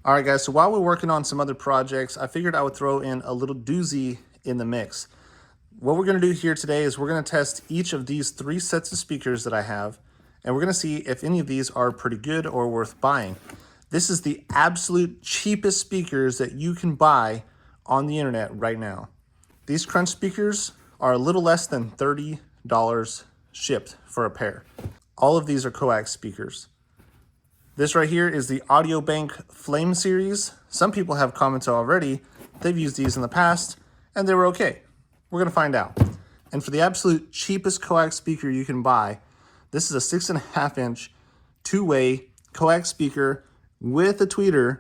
All right, guys, so while we're working on some other projects, I figured I would throw in a little doozy in the mix. What we're gonna do here today is we're gonna test each of these 3 sets of speakers that I have, and we're gonna see if any of these are pretty good or worth buying. This is the absolute cheapest speakers that you can buy on the internet right now. These Crunch speakers are a little less than $30 shipped for a pair. All of these are coax speakers. This right here is the Audio Bank Flame series. Some people have commented already. They've used these in the past and they were okay. We're gonna find out. And for the absolute cheapest coax speaker you can buy, this is a 6.5 inch two-way coax speaker with a tweeter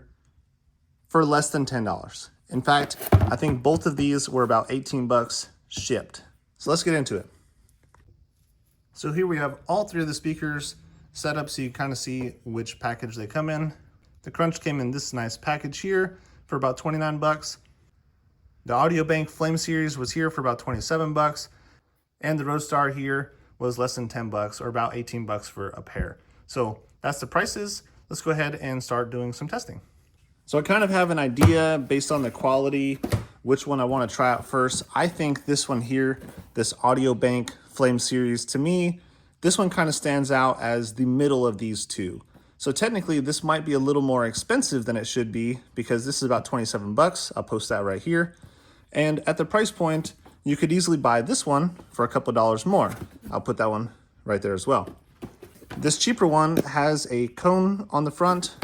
for less than $10. In fact, I think both of these were about 18 bucks shipped. So let's get into it. So here we have all 3 of the speakers set up so you kind of see which package they come in. The Crunch came in this nice package here for about 29 bucks. The Audio Bank Flame series was here for about 27 bucks. And the Roadstar here was less than 10 bucks or about 18 bucks for a pair. So that's the prices. Let's go ahead and start doing some testing. So I kind of have an idea based on the quality, which one I want to try out first. I think this one here, this Audio Bank Flame series, to me, this one kind of stands out as the middle of these 2. So technically this might be a little more expensive than it should be because this is about 27 bucks. I'll post that right here. And at the price point, you could easily buy this one for a couple dollars more. I'll put that one right there as well. This cheaper one has a cone on the front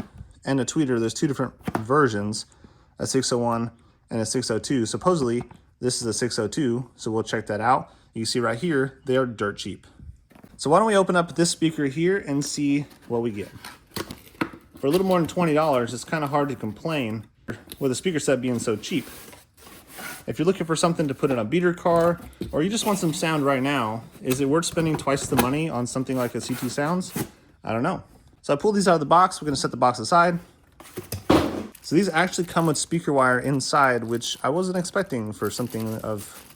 and a tweeter. There's 2 different versions, a 601 and a 602. Supposedly this is a 602, so we'll check that out. You see right here, they are dirt cheap. So why don't we open up this speaker here and see what we get. For a little more than $20, it's kind of hard to complain with a speaker set being so cheap. If you're looking for something to put in a beater car, or you just want some sound right now, is it worth spending twice the money on something like a CT Sounds? I don't know. So I pulled these out of the box. We're gonna set the box aside. So these actually come with speaker wire inside, which I wasn't expecting for something of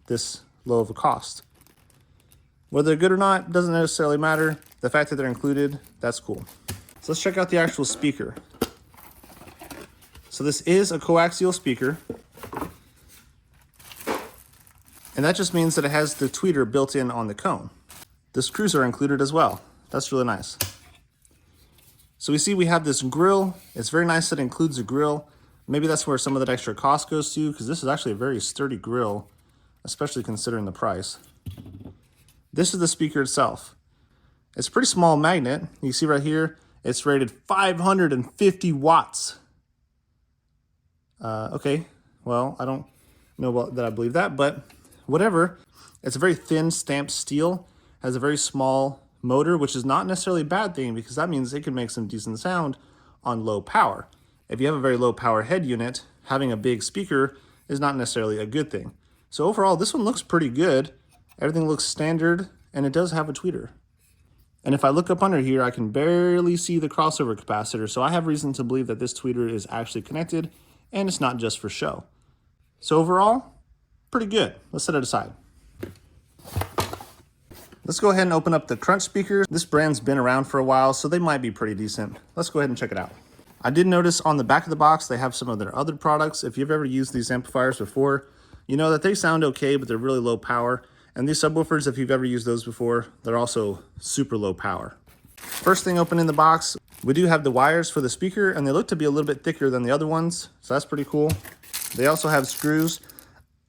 this low of a cost. Whether they're good or not doesn't necessarily matter. The fact that they're included, that's cool. So let's check out the actual speaker. So this is a coaxial speaker. And that just means that it has the tweeter built in on the cone. The screws are included as well. That's really nice. So we see we have this grill. It's very nice that it includes a grill. Maybe that's where some of that extra cost goes to, because this is actually a very sturdy grill, especially considering the price. This is the speaker itself. It's a pretty small magnet. You see right here, it's rated 550 watts. Okay, well, I don't know that I believe that, but whatever. It's a very thin stamped steel, has a very small motor, which is not necessarily a bad thing because that means it can make some decent sound on low power. If you have a very low power head unit, having a big speaker is not necessarily a good thing. So overall, this one looks pretty good. Everything looks standard, and it does have a tweeter. And if I look up under here, I can barely see the crossover capacitor, so I have reason to believe that this tweeter is actually connected, and it's not just for show. So overall, pretty good. Let's set it aside. Let's go ahead and open up the Crunch speakers. This brand's been around for a while, so they might be pretty decent. Let's go ahead and check it out. I did notice on the back of the box, they have some of their other products. If you've ever used these amplifiers before, you know that they sound okay, but they're really low power. And these subwoofers, if you've ever used those before, they're also super low power. First thing open in the box, we do have the wires for the speaker, and they look to be a little bit thicker than the other ones, so that's pretty cool. They also have screws.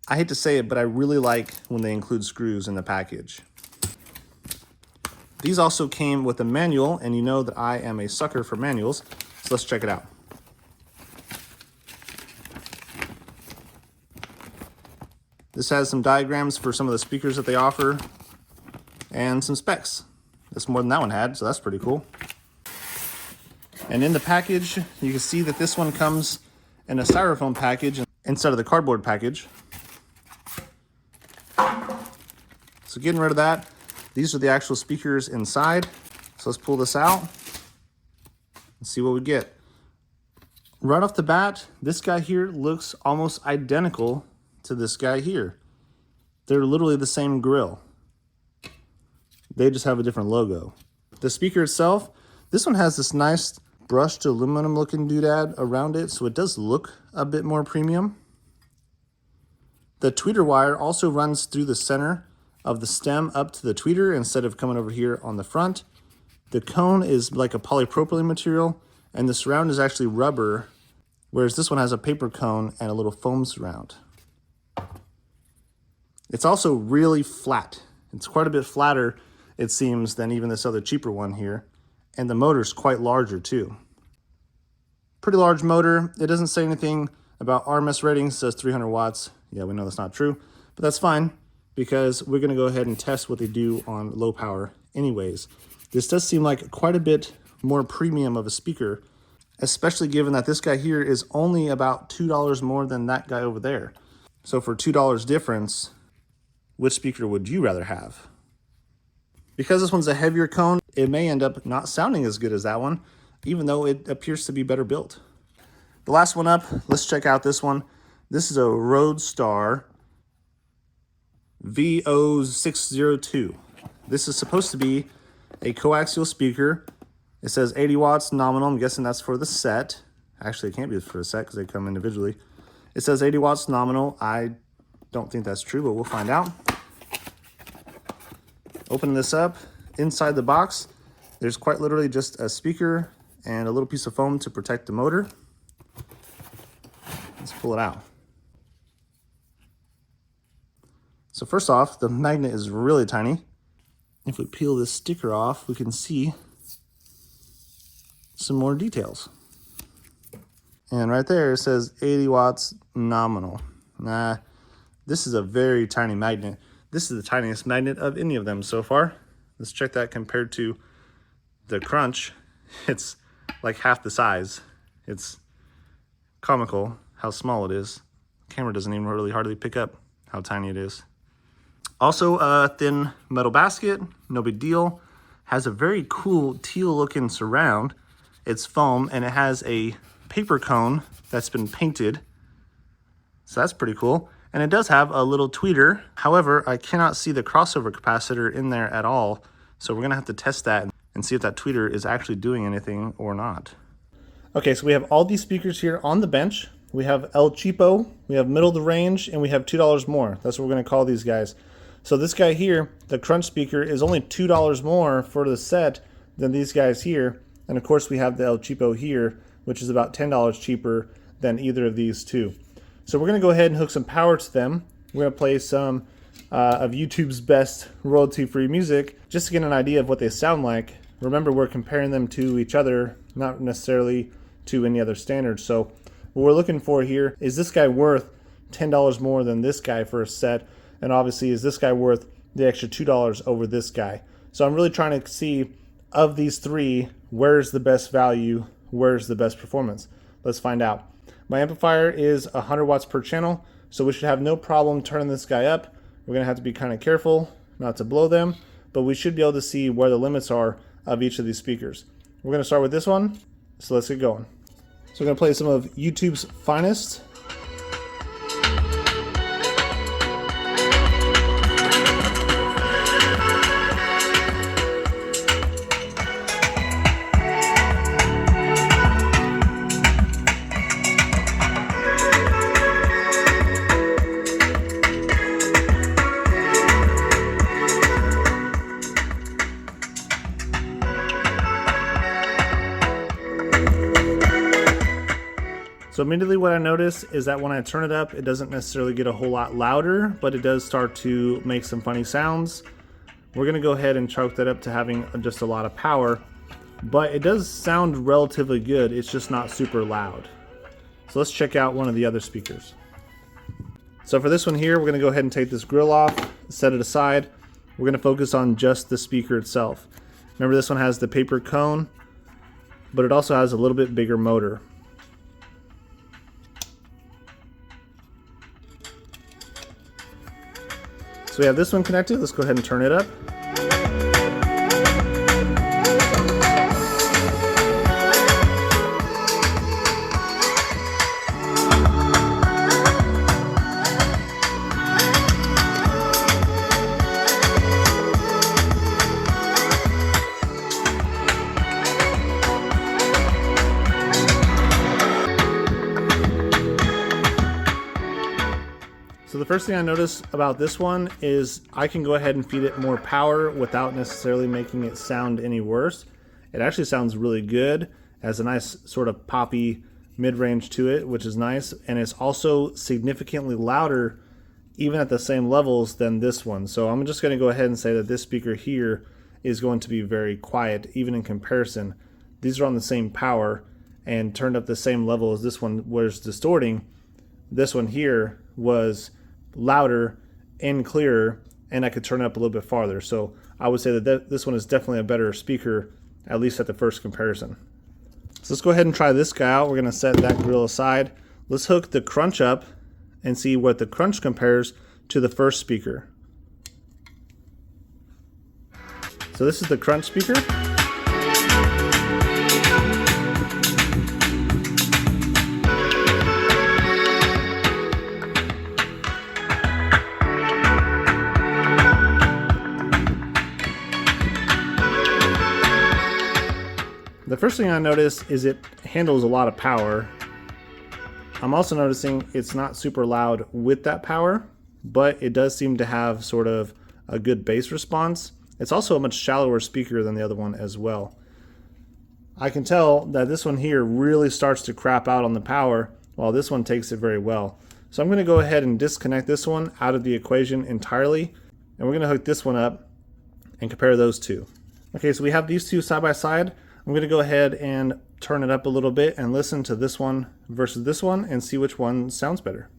I hate to say it, but I really like when they include screws in the package. These also came with a manual, and you know that I am a sucker for manuals, so let's check it out. This has some diagrams for some of the speakers that they offer and some specs. That's more than that one had, so that's pretty cool. And in the package, you can see that this one comes in a styrofoam package instead of the cardboard package. So getting rid of that, these are the actual speakers inside. So let's pull this out and see what we get. Right off the bat, this guy here looks almost identical to this guy here. They're literally the same grill. They just have a different logo. The speaker itself, this one has this nice brushed aluminum looking doodad around it, so it does look a bit more premium. The tweeter wire also runs through the center of the stem up to the tweeter instead of coming over here on the front. The cone is like a polypropylene material, and the surround is actually rubber, whereas this one has a paper cone and a little foam surround. It's also really flat. It's quite a bit flatter, it seems, than even this other cheaper one here. And the motor's quite larger too. Pretty large motor. It doesn't say anything about RMS ratings. It says 300 watts. Yeah, we know that's not true, but that's fine because we're gonna go ahead and test what they do on low power anyways. This does seem like quite a bit more premium of a speaker, especially given that this guy here is only about $2 more than that guy over there. So for $2 difference, which speaker would you rather have? Because this one's a heavier cone, it may end up not sounding as good as that one, even though it appears to be better built. The last one up, let's check out this one. This is a Roadstar VO602. This is supposed to be a coaxial speaker. It says 80 watts nominal. I'm guessing that's for the set. Actually, it can't be for the set because they come individually. It says 80 watts nominal. I don't think that's true, but we'll find out. Open this up. Inside the box, there's quite literally just a speaker and a little piece of foam to protect the motor. Let's pull it out. So first off, the magnet is really tiny. If we peel this sticker off, we can see some more details. And right there it says 80 watts nominal. Nah, this is a very tiny magnet. This is the tiniest magnet of any of them so far. Let's check that compared to the Crunch. It's like half the size. It's comical how small it is. The camera doesn't even really hardly pick up how tiny it is. Also a thin metal basket, no big deal. Has a very cool teal looking surround. It's foam and it has a paper cone that's been painted. So that's pretty cool. And it does have a little tweeter. However, I cannot see the crossover capacitor in there at all. So we're gonna have to test that and see if that tweeter is actually doing anything or not. Okay, so we have all these speakers here on the bench. We have El Cheapo, we have middle of the range, and we have $2 more. That's what we're gonna call these guys. So this guy here, the Crunch speaker, is only $2 more for the set than these guys here. And of course we have the El Cheapo here, which is about $10 cheaper than either of these two. So we're gonna go ahead and hook some power to them. We're gonna play some of YouTube's best royalty-free music just to get an idea of what they sound like. Remember, we're comparing them to each other, not necessarily to any other standards. So what we're looking for here is this guy worth $10 more than this guy for a set? And obviously, is this guy worth the extra $2 over this guy? So I'm really trying to see, of these three, where's the best value, where's the best performance? Let's find out. My amplifier is 100 watts per channel, so we should have no problem turning this guy up. We're gonna have to be kind of careful not to blow them, but we should be able to see where the limits are of each of these speakers. We're gonna start with this one, so let's get going. So we're gonna play some of YouTube's finest. So immediately what I notice is that when I turn it up, it doesn't necessarily get a whole lot louder, but it does start to make some funny sounds. We're gonna go ahead and chalk that up to having just a lot of power, but it does sound relatively good. It's just not super loud. So let's check out one of the other speakers. So for this one here, we're gonna go ahead and take this grill off, set it aside. We're gonna focus on just the speaker itself. Remember, this one has the paper cone, but it also has a little bit bigger motor. So we have this one connected. Let's go ahead and turn it up. first thing I notice about this one is I can go ahead and feed it more power without necessarily making it sound any worse. It actually sounds really good, has a nice sort of poppy mid-range to it, which is nice, and it's also significantly louder even at the same levels than this one. So I'm just going to go ahead and say that this speaker here is going to be very quiet even in comparison. These are on the same power and turned up the same level as this one was distorting. This one here was louder and clearer, and I could turn it up a little bit farther. So I would say that this one is definitely a better speaker, at least at the first comparison. So let's go ahead and try this guy out. We're going to set that grill aside. Let's hook the crunch up and see what the crunch compares to the first speaker. So this is the crunch speaker. The first thing I notice is it handles a lot of power. I'm also noticing it's not super loud with that power, but it does seem to have sort of a good bass response. It's also a much shallower speaker than the other one as well. I can tell that this one here really starts to crap out on the power, while this one takes it very well. So I'm going to go ahead and disconnect this one out of the equation entirely, and we're going to hook this one up and compare those two. Okay, so we have these two side by side. I'm going to go ahead and turn it up a little bit and listen to this one versus this one and see which one sounds better.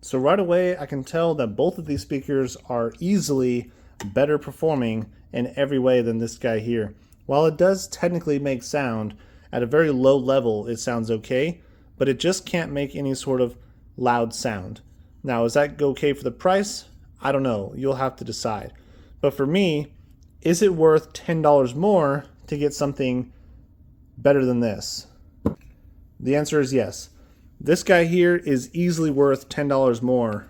So right away, I can tell that both of these speakers are easily better performing in every way than this guy here. While it does technically make sound, at a very low level it sounds okay, but it just can't make any sort of loud sound. Now, is that okay for the price? I don't know. You'll have to decide. But for me, is it worth $10 more to get something better than this? The answer is yes. This guy here is easily worth $10 more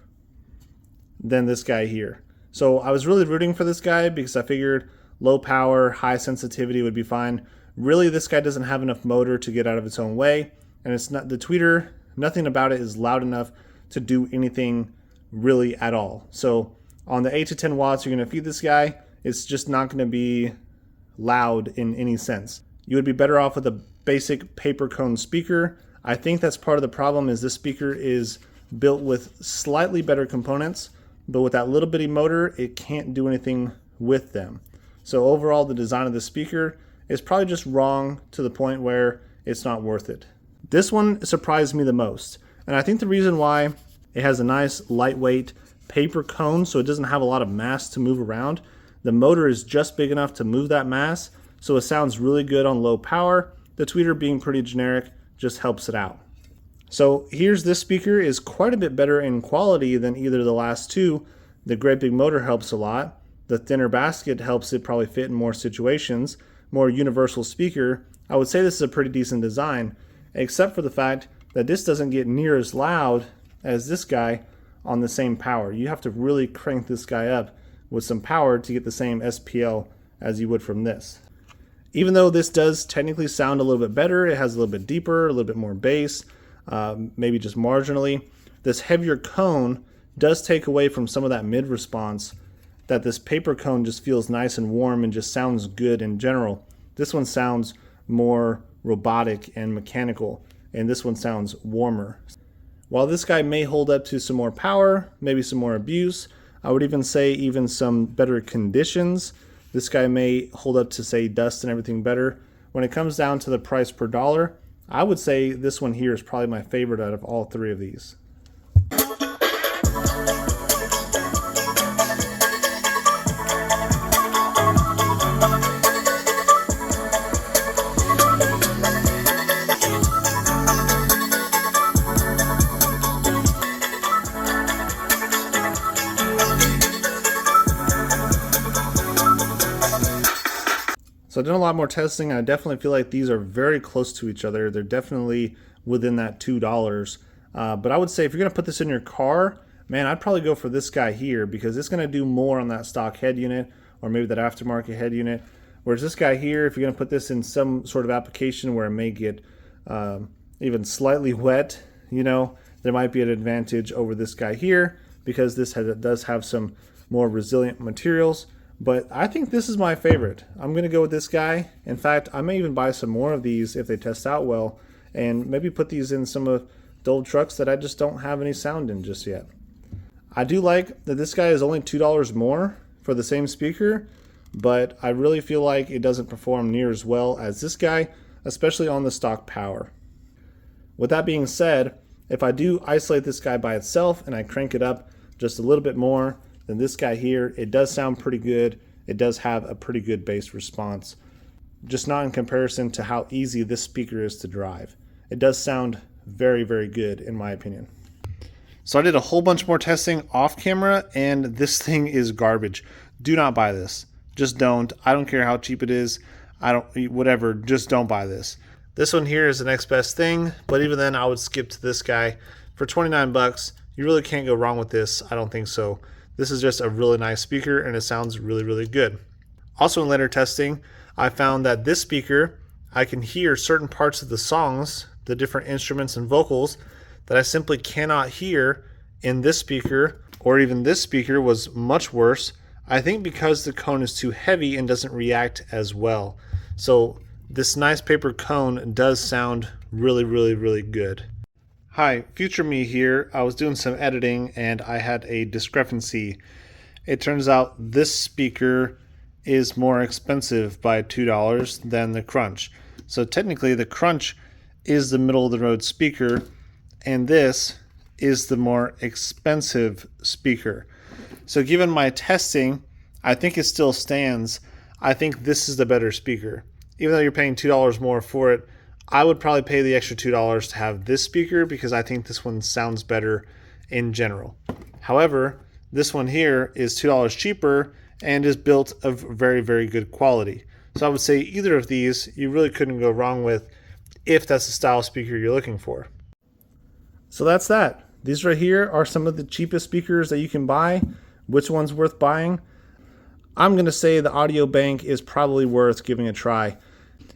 than this guy here. So I was really rooting for this guy because I figured low power, high sensitivity would be fine. Really, this guy doesn't have enough motor to get out of its own way, and it's not the tweeter, nothing about it is loud enough to do anything really at all. So on the 8 to 10 watts you're going to feed this guy, it's just not going to be loud in any sense. You would be better off with a basic paper cone speaker. I think that's part of the problem, is this speaker is built with slightly better components, but with that little bitty motor, it can't do anything with them. So overall, the design of the speaker is probably just wrong to the point where it's not worth it. This one surprised me the most, and I think the reason why, it has a nice lightweight paper cone, so it doesn't have a lot of mass to move around. The motor is just big enough to move that mass, so it sounds really good on low power. The tweeter being pretty generic just helps it out. So here's this speaker is quite a bit better in quality than either of the last two. The great big motor helps a lot. The thinner basket helps it probably fit in more situations. More universal speaker. I would say this is a pretty decent design, except for the fact that this doesn't get near as loud as this guy on the same power. You have to really crank this guy up with some power to get the same SPL as you would from this. Even though this does technically sound a little bit better, it has a little bit deeper, a little bit more bass, maybe just marginally. This heavier cone does take away from some of that mid response that this paper cone just feels nice and warm and just sounds good in general. This one sounds more robotic and mechanical, and this one sounds warmer. While this guy may hold up to some more power, maybe some more abuse, I would even say even some better conditions, this guy may hold up to, say, dust and everything better. When it comes down to the price per dollar, I would say this one here is probably my favorite out of all three of these. So I've done a lot more testing. I definitely feel like these are very close to each other. They're definitely within that $2. But I would say if you're going to put this in your car, man, I'd probably go for this guy here because it's going to do more on that stock head unit or maybe that aftermarket head unit. Whereas this guy here, if you're going to put this in some sort of application where it may get even slightly wet, you know, there might be an advantage over this guy here because this does have some more resilient materials. But I think this is my favorite. I'm going to go with this guy. In fact, I may even buy some more of these if they test out well and maybe put these in some of the old trucks that I just don't have any sound in just yet. I do like that this guy is only $2 more for the same speaker, but I really feel like it doesn't perform near as well as this guy, especially on the stock power. With that being said, if I do isolate this guy by itself and I crank it up just a little bit more, then this guy here, it does sound pretty good. It does have a pretty good bass response, just not in comparison to how easy this speaker is to drive. It does sound very, very good in my opinion. So I did a whole bunch more testing off camera and this thing is garbage. Do not buy this. Just don't. I don't care how cheap it is. Whatever, just don't buy this. This one here is the next best thing, but even then I would skip to this guy. For 29 bucks, you really can't go wrong with this. I don't think so. This is just a really nice speaker and it sounds really, really good. Also in later testing, I found that this speaker, I can hear certain parts of the songs, the different instruments and vocals that I simply cannot hear in this speaker, or even this speaker was much worse. I think because the cone is too heavy and doesn't react as well. So this nice paper cone does sound really, really, really good. Hi, future me here. I was doing some editing and I had a discrepancy. It turns out this speaker is more expensive by $2 than the Crunch. So technically the Crunch is the middle of the road speaker and this is the more expensive speaker. So given my testing, I think it still stands. I think this is the better speaker. Even though you're paying $2 more for it, I would probably pay the extra $2 to have this speaker because I think this one sounds better in general. However, this one here is $2 cheaper and is built of very, very good quality. So I would say either of these you really couldn't go wrong with if that's the style speaker you're looking for. So that's that. These right here are some of the cheapest speakers that you can buy. Which one's worth buying? I'm going to say the Audio Bank is probably worth giving a try.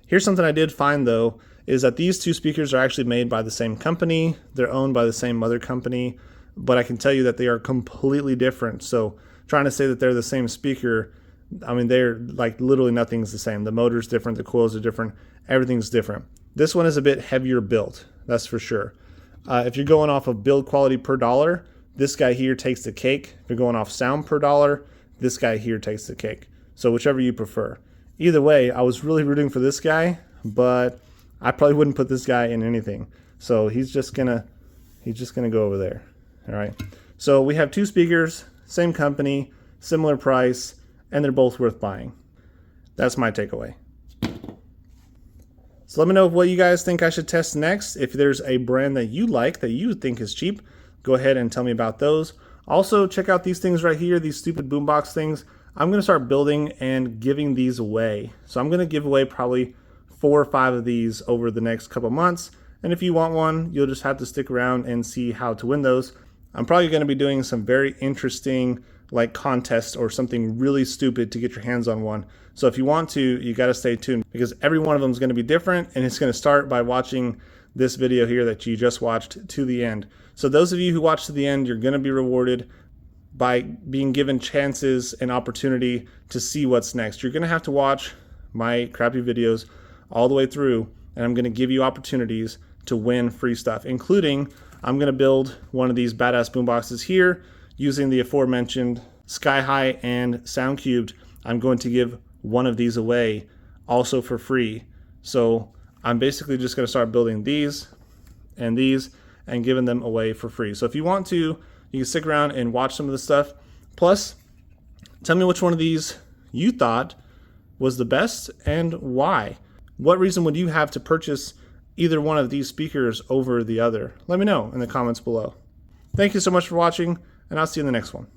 Here's something I did find though, is that these two speakers are actually made by the same company. They're owned by the same mother company, but I can tell you that they are completely different. So trying to say that they're the same speaker, I mean, they're like literally nothing's the same. The motor's different, the coils are different, everything's different. This one is a bit heavier built, that's for sure. If you're going off of build quality per dollar, this guy here takes the cake. If you're going off sound per dollar, this guy here takes the cake. So whichever you prefer. Either way, I was really rooting for this guy, but I probably wouldn't put this guy in anything. So he's just gonna go over there. All right. So we have two speakers, same company, similar price, and they're both worth buying. That's my takeaway. So let me know what you guys think I should test next. If there's a brand that you like that you think is cheap, go ahead and tell me about those. Also, check out these things right here, these stupid boombox things. I'm gonna start building and giving these away. So I'm gonna give away probably 4 or 5 of these over the next couple months. And if you want one, you'll just have to stick around and see how to win those. I'm probably gonna be doing some very interesting like contests or something really stupid to get your hands on one. So if you want to, you gotta stay tuned because every one of them is gonna be different and it's gonna start by watching this video here that you just watched to the end. So those of you who watched to the end, you're gonna be rewarded. by being given chances and opportunity to see what's next. You're going to have to watch my crappy videos all the way through, and I'm going to give you opportunities to win free stuff, including I'm going to build one of these badass boomboxes here using the aforementioned Sky High and Sound Cubed. I'm going to give one of these away also for free. So I'm basically just going to start building these and giving them away for free. So if you want to, you can stick around and watch some of the stuff. Plus, tell me which one of these you thought was the best and why. What reason would you have to purchase either one of these speakers over the other? Let me know in the comments below. Thank you so much for watching, and I'll see you in the next one.